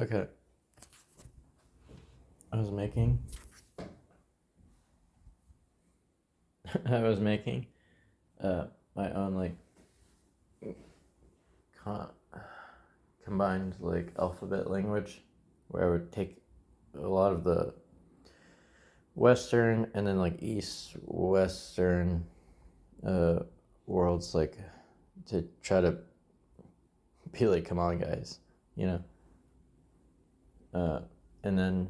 Okay. I was making I was making my own like con- combined like alphabet language where I would take a lot of the Western and then like East Western uh worlds like to try to be like, come on guys, you know. And then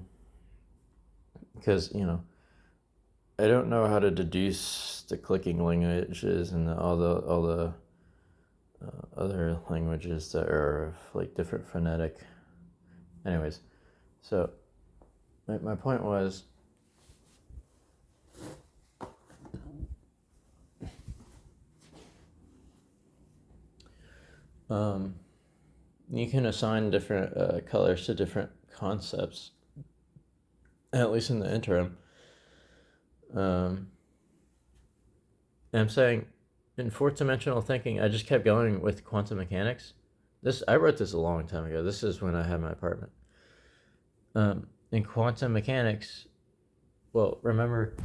because I don't know how to deduce the clicking languages and all the other languages that are like different phonetic. Anyways, so my point was, um, you can assign different colors to different concepts, at least in the interim. And I'm saying, in fourth dimensional thinking, I just kept going with quantum mechanics. I wrote this a long time ago. This is when I had my apartment. In quantum mechanics, well, remember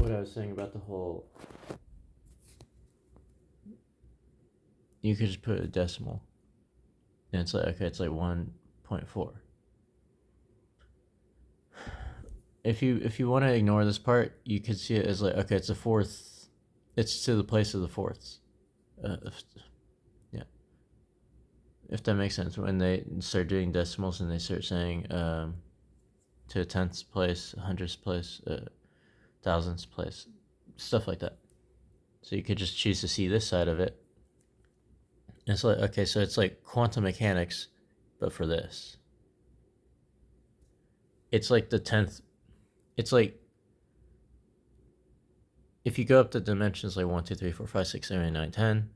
what I was saying about the whole. You could just put a decimal, and it's like, okay, it's like 1.4. If you want to ignore this part, you could see it as like, okay, it's a fourth. It's to the place of the fourths. Yeah, if that makes sense. When they start doing decimals and they start saying to a tenths place, hundredths place, thousandths place, stuff like that. So you could just choose to see this side of it. And it's like, okay, so it's like quantum mechanics, but for this. It's like the 10th. It's like if you go up the dimensions like 1, 2, 3, 4, 5, 6, 7, 8, 9, 10,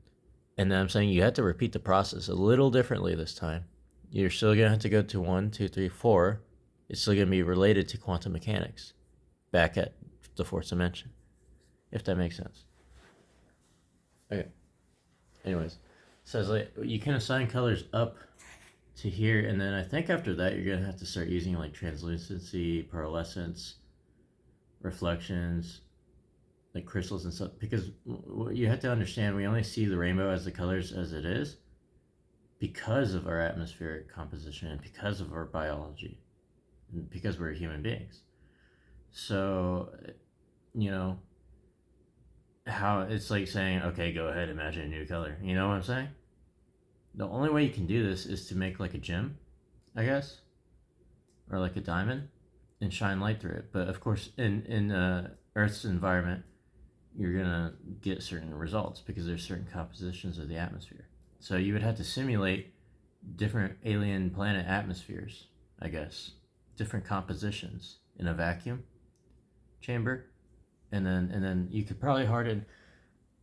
and then I'm saying you have to repeat the process a little differently this time. You're still going to have to go to 1, 2, 3, 4. It's still going to be related to quantum mechanics back at the fourth dimension, if that makes sense. Okay. Anyways, it says like you can assign colors up to here, and then I think after that you're going to have to start using like translucency, pearlescence, reflections, like crystals and stuff, because you have to understand we only see the rainbow as the colors as it is because of our atmospheric composition and because of our biology and because we're human beings. So how it's like saying, okay, go ahead, imagine a new color. You know what I'm saying? The only way you can do this is to make like a gem, I guess, or like a diamond, and shine light through it. But of course, in Earth's environment, you're gonna get certain results because there's certain compositions of the atmosphere. So you would have to simulate different alien planet atmospheres, I guess, different compositions in a vacuum chamber, and then you could probably harden,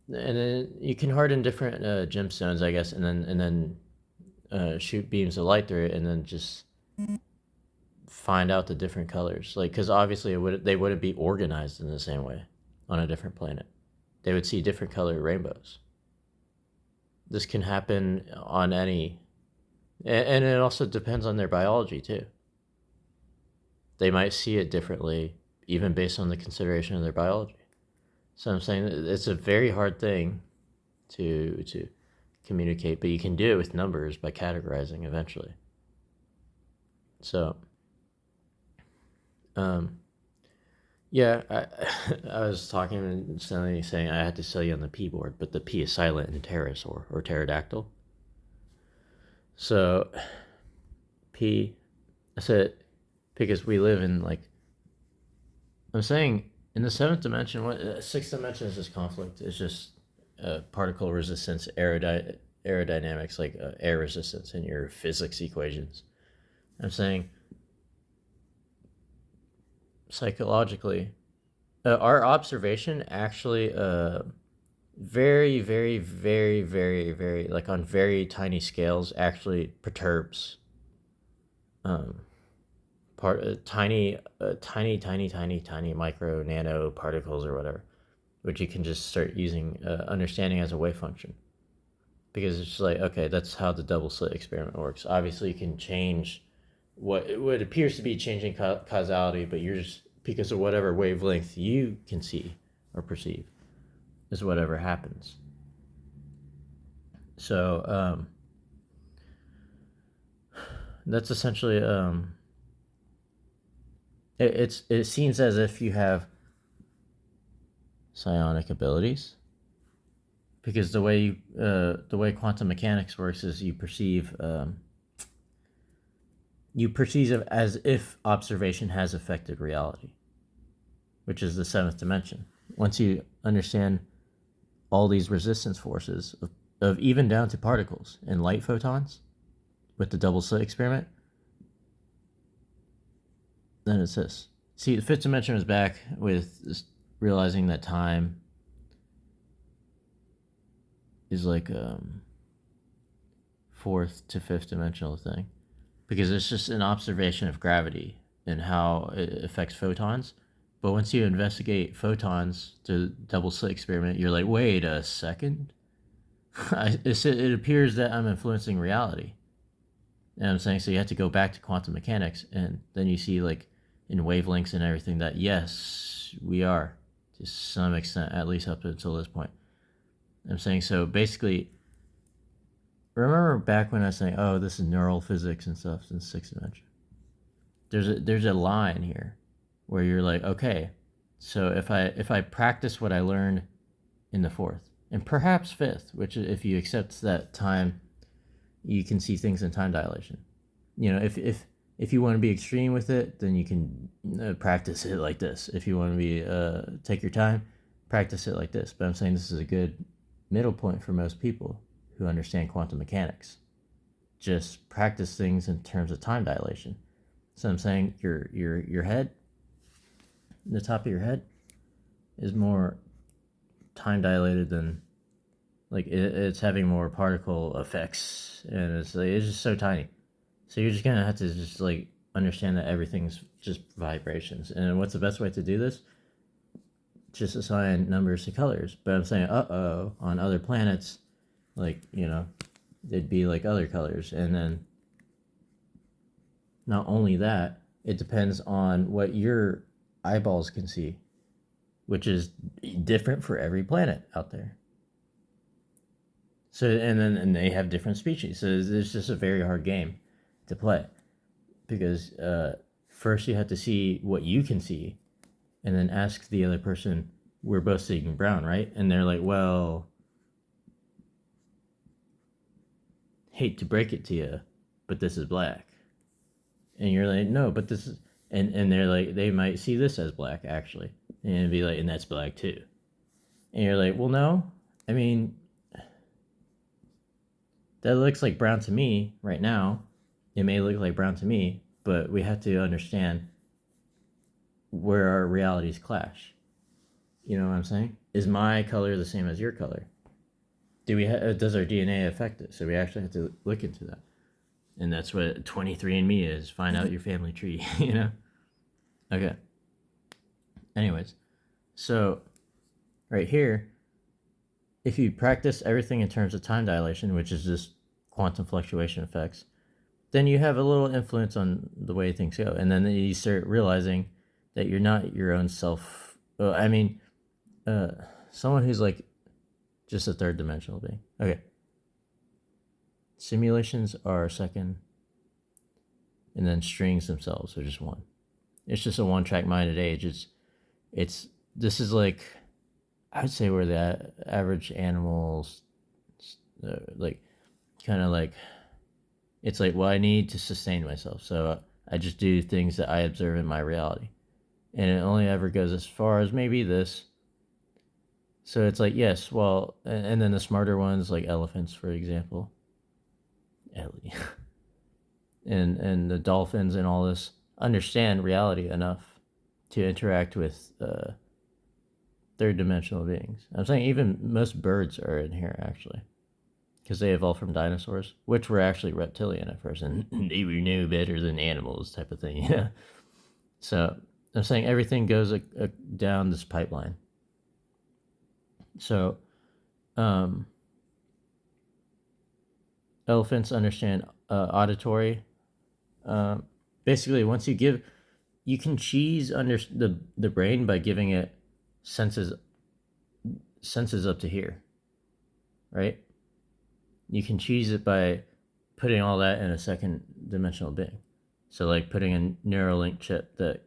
and then you can harden different gemstones, I guess, and then shoot beams of light through it, and then just find out the different colors. Like, because obviously they wouldn't be organized in the same way on a different planet. They would see different color rainbows. This can happen on any, and it also depends on their biology too. They might see it differently, even based on the consideration of their biology. So I'm saying it's a very hard thing to communicate, but you can do it with numbers by categorizing eventually. So, yeah, I was talking and suddenly saying I had to sell you on the P board, but the P is silent in pterosaur or pterodactyl. So, P, I said, because we live in like, I'm saying in the seventh dimension, sixth dimension is just conflict. It's just particle resistance, aerodynamics, like air resistance in your physics equations. I'm saying psychologically, our observation actually very, very, very, very, very, like on very tiny scales, actually perturbs tiny, tiny micro nano particles or whatever, which you can just start using understanding as a wave function. because it's like, okay, that's how the double slit experiment works. Obviously, you can change what appears to be changing causality, but you're just, because of whatever wavelength you can see or perceive, is whatever happens. So that's essentially it seems as if you have psionic abilities, because the way quantum mechanics works is you perceive it as if observation has affected reality, which is the seventh dimension. Once you understand all these resistance forces of even down to particles and light photons with the double slit experiment, then it's this. See, the fifth dimension is back with realizing that time is like fourth to fifth dimensional thing, because it's just an observation of gravity and how it affects photons. But once you investigate photons to double slit experiment, you're like, wait a second. It appears that I'm influencing reality. And I'm saying, so you have to go back to quantum mechanics, and then you see, like, in wavelengths and everything, that yes, we are, to some extent, at least up until this point. I'm saying, so basically, remember back when I was saying, oh, this is neural physics and stuff in sixth dimension. There's a line here where you're like, okay, so if I practice what I learned in the fourth and perhaps fifth, which if you accept that time, you can see things in time dilation. You know, if you want to be extreme with it, then you can practice it like this. If you want to be take your time, practice it like this. But I'm saying this is a good middle point for most people who understand quantum mechanics. Just practice things in terms of time dilation. So I'm saying your head, the top of your head, is more time dilated than, like, it's having more particle effects, and it's just so tiny. So you're just gonna have to just like understand that everything's just vibrations. And what's the best way to do this? Just assign numbers to colors. But I'm saying, on other planets, like, you know, they'd be like other colors. And then not only that, it depends on what your eyeballs can see, which is different for every planet out there. So, and they have different species. So it's just a very hard game to play, because first you have to see what you can see, and then ask the other person, we're both seeing brown, right? And they're like, well, hate to break it to you, but this is black. And you're like, no, but this is, and they're like, they might see this as black, actually. And it'd be like, and that's black too. And you're like, well, no, I mean, that looks like brown to me right now. It may look like brown to me, but we have to understand where our realities clash. You know what I'm saying? Is my color the same as your color? Does our DNA affect it? So we actually have to look into that. And that's what 23andMe is. Find out your family tree, you know? Okay. Anyways, so right here, if you practice everything in terms of time dilation, which is just quantum fluctuation effects, then you have a little influence on the way things go. And then you start realizing that you're not your own self. Someone who's like just a third dimensional being. Okay. Simulations are second, and then strings themselves are just one. It's just a one-track minded age. This is like, I would say, where the average animals, like, kind of like, it's like, well, I need to sustain myself, so I just do things that I observe in my reality, and it only ever goes as far as maybe this. So it's like, yes, well, and then the smarter ones, like elephants, for example, Ellie, and the dolphins and all this, understand reality enough to interact with third dimensional beings. I'm saying even most birds are in here, actually, because they evolved from dinosaurs, which were actually reptilian at first, and they were no better than animals, type of thing. Yeah. So I'm saying everything goes down this pipeline. So, elephants understand auditory. Basically, once you can cheese under the brain by giving it senses up to here, right? You can cheese it by putting all that in a second dimensional being. So like putting a Neuralink chip that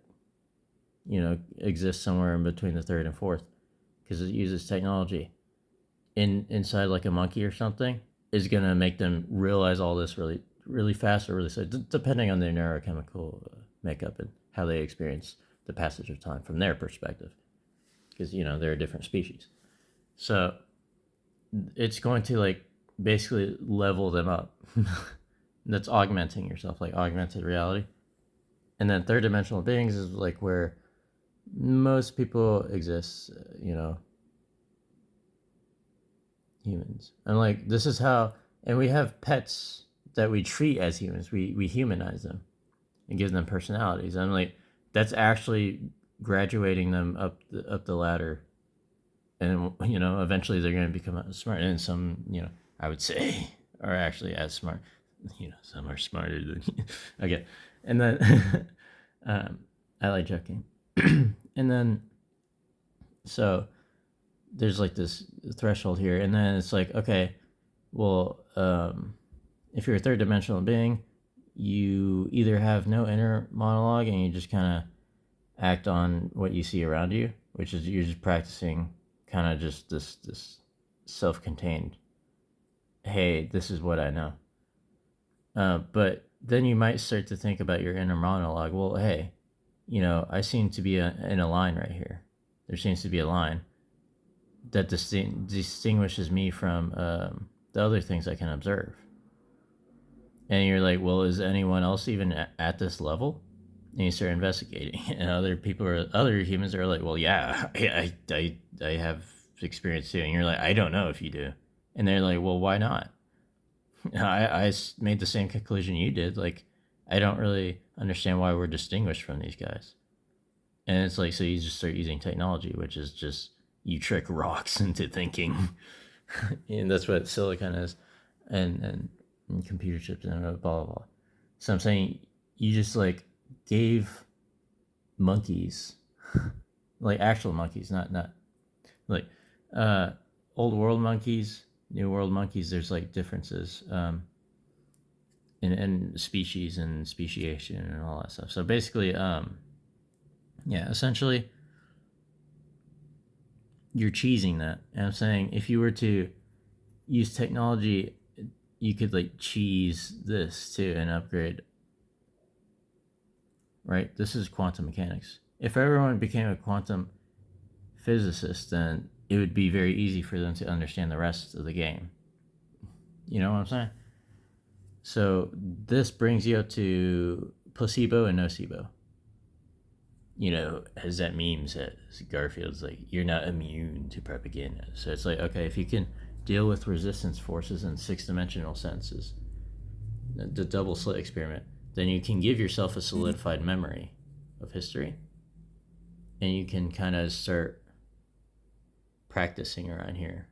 exists somewhere in between the third and fourth, because it uses technology inside like a monkey or something, is gonna make them realize all this really really fast or really slow, depending on their neurochemical makeup and how they experience the passage of time from their perspective, because they're a different species. So it's going to like basically level them up. That's augmenting yourself, like augmented reality. And then third dimensional beings is like where most people exist, humans. And like this is how, and we have pets that we treat as humans. We humanize them and give them personalities. And like that's actually graduating them up the ladder. And eventually they're going to become smart. And some, I would say, are actually as smart. Some are smarter than you. Okay. And then I like joking. And then so there's like this threshold here, and then it's like, okay, well, if you're a third dimensional being, you either have no inner monologue and you just kind of act on what you see around you, which is you're just practicing kind of just this self-contained, hey, this is what I know. But then you might start to think about your inner monologue. Well, hey, I seem to be in a line right here. There seems to be a line that distinguishes me from the other things I can observe. And you're like, well, is anyone else even at this level? And you start investigating, and other humans are like, well, yeah, I have experience too. And you're like, I don't know if you do. And they're like, well, why not? I made the same conclusion you did. Like, I don't really understand why we're distinguished from these guys. And it's like, so you just start using technology, which is just, you trick rocks into thinking. And that's what silicon is, and computer chips and blah, blah, blah. So I'm saying you just like gave monkeys, like actual monkeys, not like old world monkeys, new world monkeys. There's like differences in species and speciation and all that stuff. So basically, essentially, you're cheesing that. And I'm saying if you were to use technology, you could like cheese this too and upgrade. Right? This is quantum mechanics. If everyone became a quantum physicist, then it would be very easy for them to understand the rest of the game. You know what I'm saying? So this brings you up to placebo and nocebo. As that meme says, Garfield's like, you're not immune to propaganda. So it's like, okay, if you can deal with resistance forces in 6-dimensional senses, the double slit experiment, then you can give yourself a solidified memory of history. And you can kind of start practicing around here.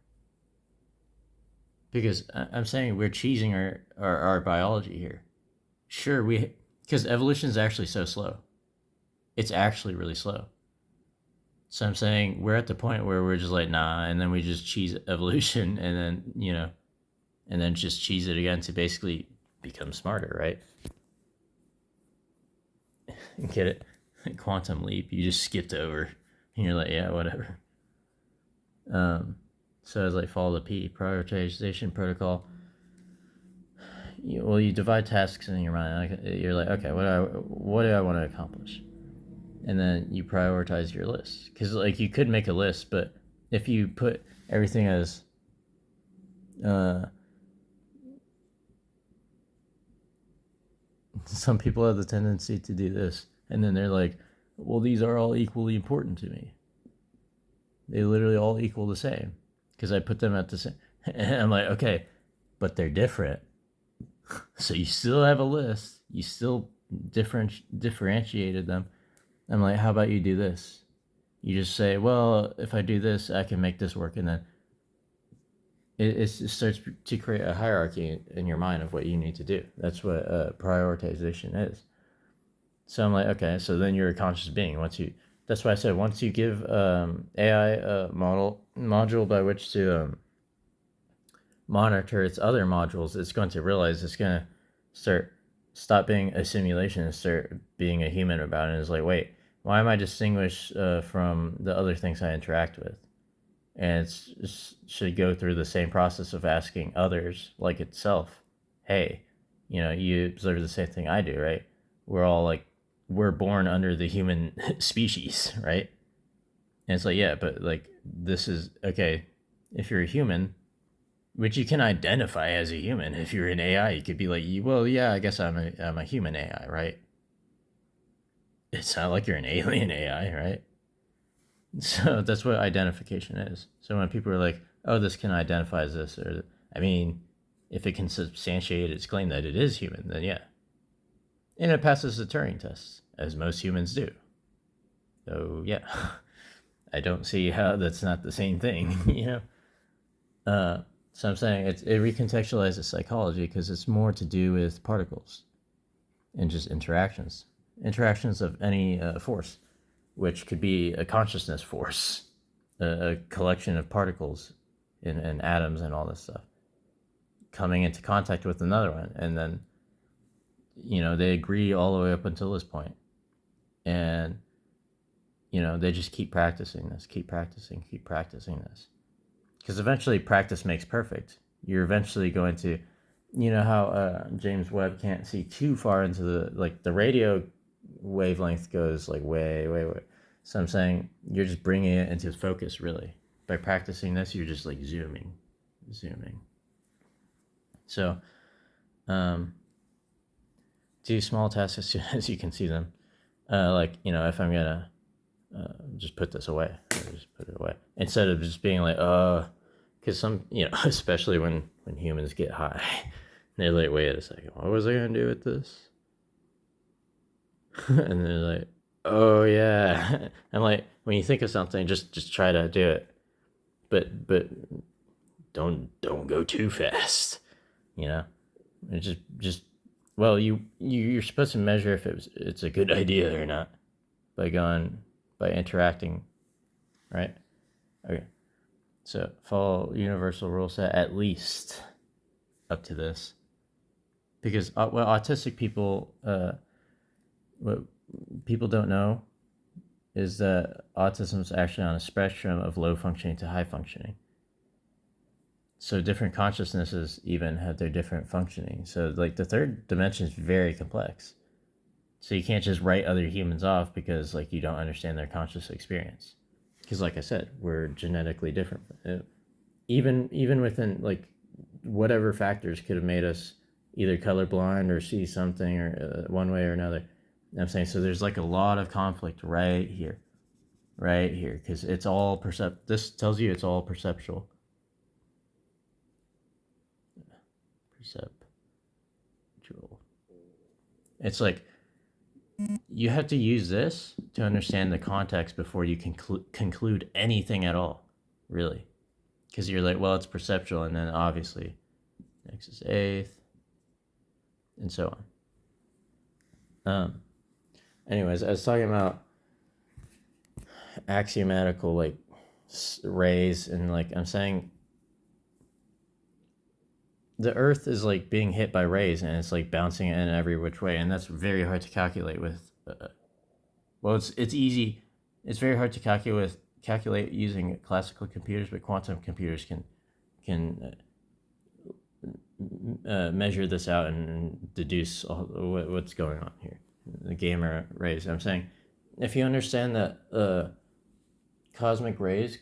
Because I'm saying we're cheesing our biology here. Sure, because evolution is actually so slow. It's actually really slow. So I'm saying we're at the point where we're just like, nah, and then we just cheese evolution, and then, and then just cheese it again to basically become smarter, right? Get it? Quantum leap. You just skipped over, and you're like, yeah, whatever. So it's like follow the P, prioritization protocol. You divide tasks in your mind. You're like, okay, what do I want to accomplish? And then you prioritize your list, because like you could make a list, but if you put everything as some people have the tendency to do this, and then they're like, well, these are all equally important to me. They literally all equal the same because I put them at the same. And I'm like, okay, but they're different. So you still have a list, you still differentiated them. I'm like, how about you do this? You just say, well, if I do this, I can make this work. And then it starts to create a hierarchy in your mind of what you need to do. That's what prioritization is. So I'm like, okay, so then you're a conscious being. That's why I said once you give AI a module by which to monitor its other modules, it's going to realize it's going to stop being a simulation and start being a human about it. And it's like, wait, why am I distinguished from the other things I interact with? And it should go through the same process of asking others, like itself, hey, you observe the same thing I do, right? We're born under the human species, right? And it's like, yeah, but like, this is okay. If you're a human, which you can identify as a human, if you're an AI, you could be like, well, yeah, I guess I'm a human AI, right? It's not like you're an alien AI, right? So that's what identification is. So when people are like, oh, this can identify as this, or, I mean, if it can substantiate its claim that it is human, then yeah. And it passes the Turing test, as most humans do. So yeah, I don't see how that's not the same thing, So I'm saying it recontextualizes psychology because it's more to do with particles and just interactions of any force, which could be a consciousness force, a collection of particles and atoms and all this stuff coming into contact with another one. And then, they agree all the way up until this point. And, they just keep practicing this. Because eventually practice makes perfect. You're eventually going to, how James Webb can't see too far into the radio wavelength goes like way. So I'm saying you're just bringing it into focus, really. By practicing this, you're just like zooming. So, do small tasks as soon as you can see them. If I'm gonna just put this away, just put it away instead of just being like, because some, especially when humans get high, they're like, wait a second, what was I gonna do with this? And they're like, oh yeah. I'm like, when you think of something, just try to do it, but don't go too fast, It's just well, you're supposed to measure if it's a good idea or not by interacting, right? Okay, so follow universal rule set at least up to this, because what autistic people what people don't know is that autism is actually on a spectrum of low functioning to high functioning. So different consciousnesses even have their different functioning. So like the third dimension is very complex. So you can't just write other humans off because like you don't understand their conscious experience. Because like I said, we're genetically different. Even within like whatever factors could have made us either colorblind or see something or one way or another. I'm saying, so there's like a lot of conflict right here, because it's all this tells you it's all perceptual. It's like you have to use this to understand the context before you can conclude anything at all, really. Because you're like, well, it's perceptual, and then obviously X is eighth, and so on. Anyways, I was talking about axiomatical like rays, and like I'm saying the Earth is like being hit by rays, and it's like bouncing in every which way, and that's very hard to calculate with. It's easy. It's very hard to calculate using classical computers, but quantum computers can measure this out and deduce what's going on here. The gamma rays. I'm saying, if you understand that cosmic rays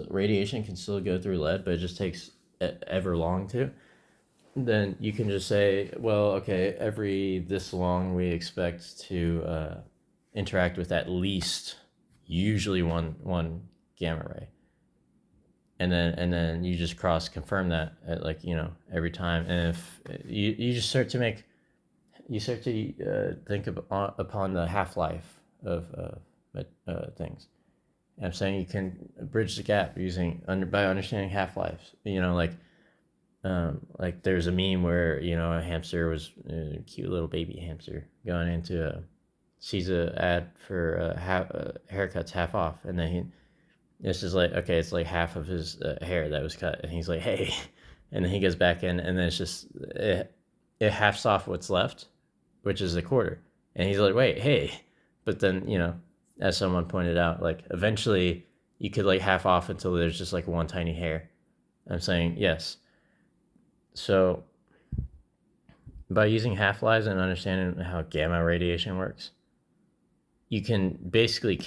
radiation can still go through lead, but it just takes ever long to, then you can just say, well, okay, every this long we expect to interact with at least usually one gamma ray, and then you just cross confirm that at every time, and if you just start to think upon the half-life of things. And I'm saying you can bridge the gap by understanding half-lives. Like there's a meme where a hamster was a cute little baby hamster going into sees a ad for haircuts half off, and then this is like, okay, it's like half of his hair that was cut, and he's like, hey, and then he goes back in, and then it's just it halves off what's left, which is a quarter, and he's like, wait, hey, but then as someone pointed out, like eventually you could like half off until there's just like one tiny hair. I'm saying yes. So by using half-lives and understanding how gamma radiation works, you can basically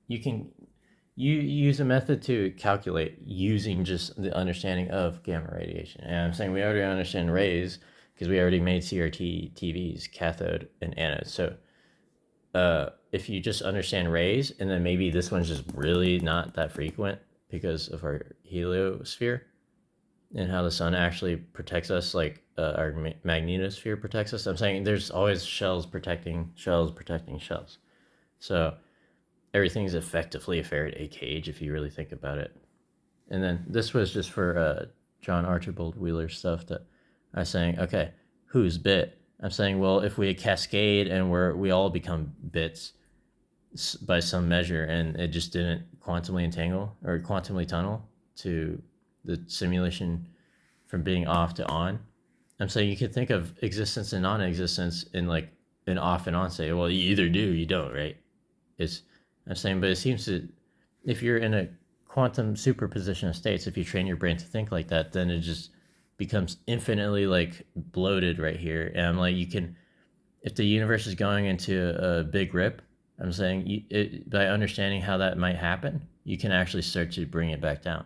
you can you use a method to calculate using just the understanding of gamma radiation. And I'm saying we already understand rays because we already made CRT TVs, cathode and anode. So if you just understand rays, and then maybe this one's just really not that frequent because of our heliosphere and how the sun actually protects us, like our magnetosphere protects us. I'm saying there's always shells protecting shells protecting shells. So everything's effectively a Faraday cage if you really think about it. And then this was just for John Archibald Wheeler stuff that I was saying, okay, who's bit? I'm saying, well, if we cascade and we all become bits by some measure, and it just didn't quantumly entangle or quantumly tunnel to the simulation from being off to on. I'm saying you could think of existence and non-existence in like an off and on state. Well, you either do, you don't, right? I'm saying, but it seems that if you're in a quantum superposition of states, if you train your brain to think like that, then it just becomes infinitely like bloated right here. And I'm like, if the universe is going into a big rip, I'm saying by understanding how that might happen, you can actually start to bring it back down.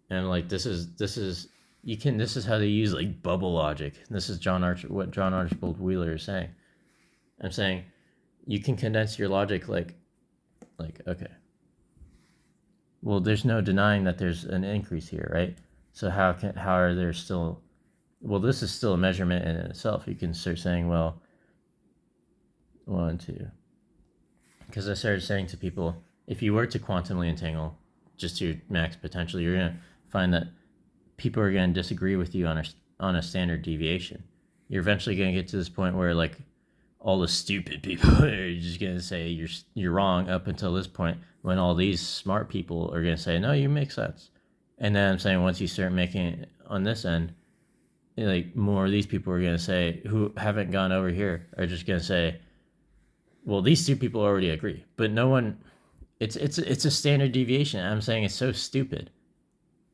And I'm like, this is how they use like bubble logic. This is what John Archibald Wheeler is saying. I'm saying you can condense your logic like okay, well, there's no denying that there's an increase here, right? So how are there still, well, this is still a measurement in itself. You can start saying, well, 1, 2, because I started saying to people, if you were to quantumly entangle just to your max potential, you're going to find that people are going to disagree with you on a standard deviation. You're eventually going to get to this point where like all the stupid people are just going to say you're wrong up until this point, when all these smart people are going to say, no, you make sense. And then I'm saying once you start making it on this end, like more of these people are going to say, who haven't gone over here, are just going to say, well, these two people already agree. But no one, it's a standard deviation. I'm saying it's so stupid.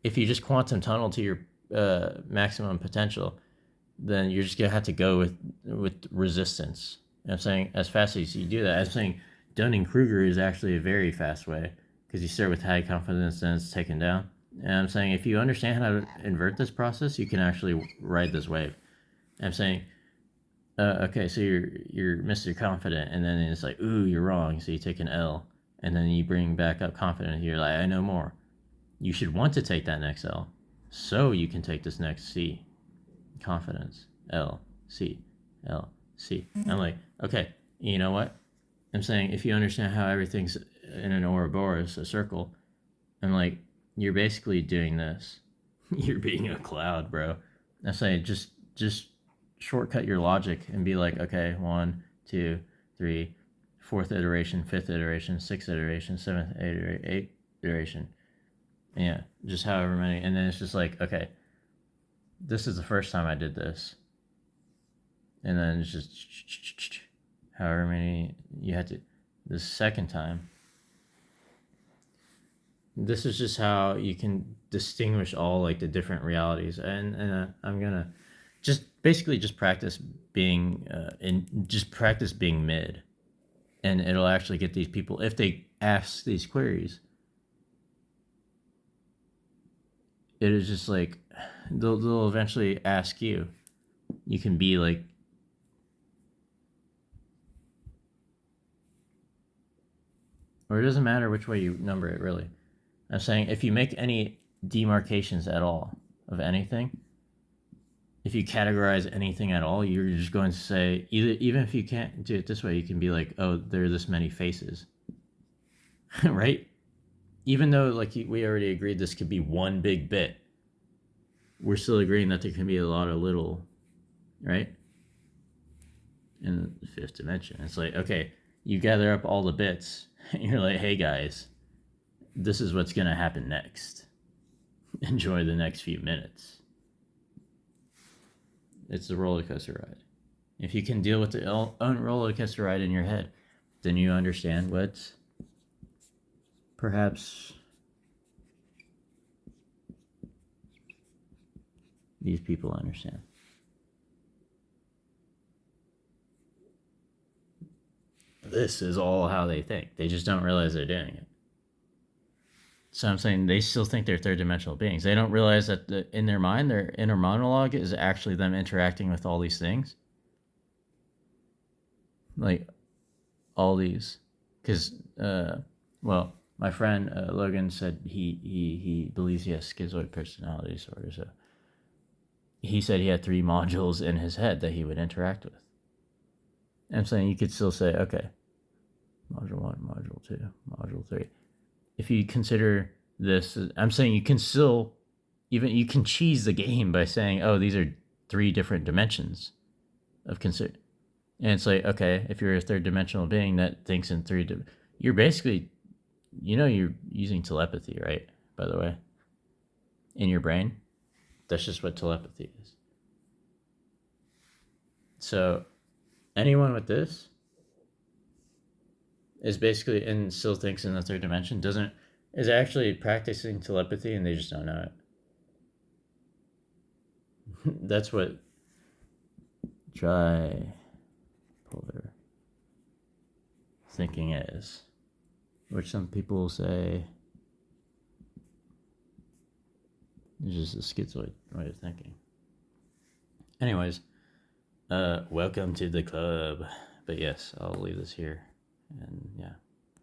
If you just quantum tunnel to your maximum potential, then you're just gonna have to go with resistance. And I'm saying as fast as you do that, I'm saying Dunning-Kruger is actually a very fast way, because you start with high confidence, then it's taken down. And I'm saying if you understand how to invert this process, you can actually ride this wave. And I'm saying, okay, so you're Mr. Confident, and then it's like, ooh, you're wrong. So you take an L, and then you bring back up confident. You're like, I know more. You should want to take that next L, so you can take this next C. Confidence, L, C, L, C. I'm like, okay, you know what? I'm saying if you understand how everything's in an Ouroboros, a circle, I'm like, you're basically doing this. You're being a cloud, bro. I'm saying just shortcut your logic and be like, okay, 1, 2, 3, 4th iteration, 5th iteration, 6th iteration, 7th, 8th iteration. Yeah, just however many. And then it's just like, okay, this is the first time I did this. And then it's just however many you had to, the second time. This is just how you can distinguish all like the different realities. And I'm gonna just basically just practice being practice being mid, and it'll actually get these people, if they ask these queries, it is just like they'll eventually ask you. You can be like, or it doesn't matter which way you number it, really. I'm saying if you make any demarcations at all of anything, if you categorize anything at all, you're just going to say, even if you can't do it this way, you can be like, oh, there are this many faces, right? even though like we already agreed this could be one big bit, we're still agreeing that there can be a lot of little, right? In the fifth dimension, it's like, okay, you gather up all the bits, and you're like, hey guys, this is what's gonna happen next. Enjoy the next few minutes. It's a roller coaster ride. If you can deal with the own roller coaster ride in your head, then you understand what perhaps these people understand. This is all how they think. They just don't realize they're doing it. So I'm saying they still think they're third dimensional beings. They don't realize that in their mind, their inner monologue is actually them interacting with all these things. Like all these. Because, well, my friend Logan said he believes he has schizoid personality disorder. So he said he had 3 modules in his head that he would interact with. And I'm saying you could still say, okay, module 1, module 2, module 3. If you consider this, I'm saying you can still, even you can cheese the game by saying, oh, these are 3 different dimensions of consider. And it's like, okay, if you're a third dimensional being that thinks in 3, you're basically, you're using telepathy, right? By the way, in your brain, that's just what telepathy is. So anyone with this is basically, and still thinks in the 3rd dimension, is actually practicing telepathy, and they just don't know it. That's what tripolar thinking is, which some people say is just a schizoid way of thinking. Anyways, welcome to the club. But yes, I'll leave this here, and yeah.